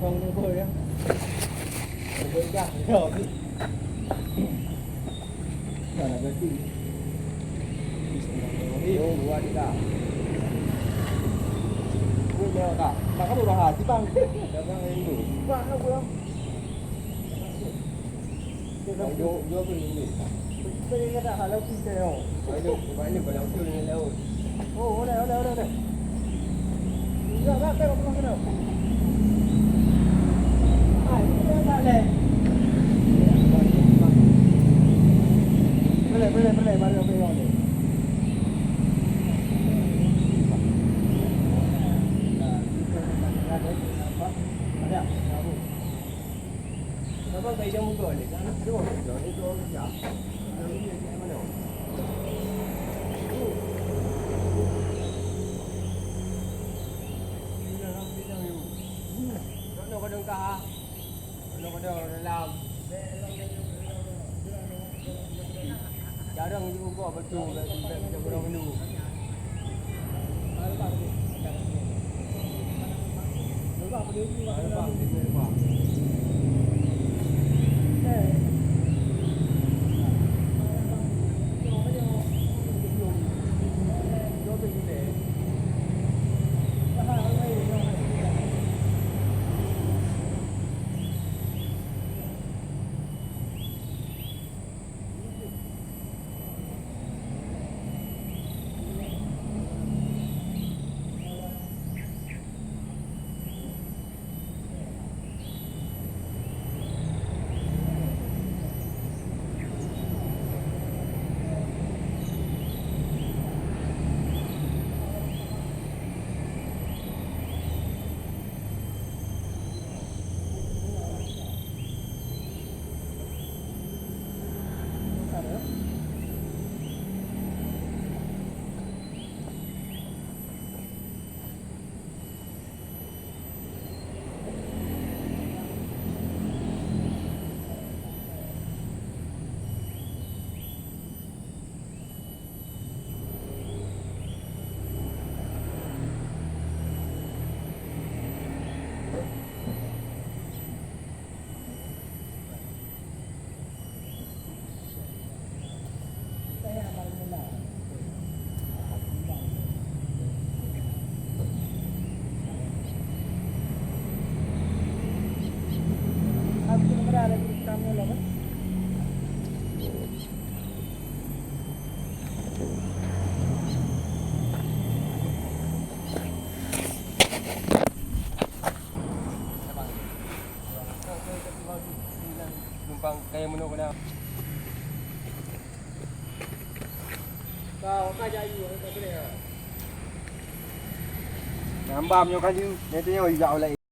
Không nó bơi á. Bơi ra chờ đi. Giờ là cái gì? Đi mua đi cả. Vui nhiều cả. Mà các đồ hà chỉ bằng. Để ra em đủ. Vàng không không? Vô vô cái gì? Bây giờ đã lâu kinh tế rồi. Vậy được phải lâu chưa nên lâu. Ô đây. Ra cái con cái nào. Ai cũng ra đây. Boleh, baru boleh ni. Ada. Apa kaya jamu tu ni? Kan tu, ni tu ya. Ni mana? Nó có đường ca, nó có đường làm. Jarang juga betul kita berapa dulu. Numpang kayak mana kena. Kau kaya you tak boleh. Nambam yo kayu, nanti yo dạo lại.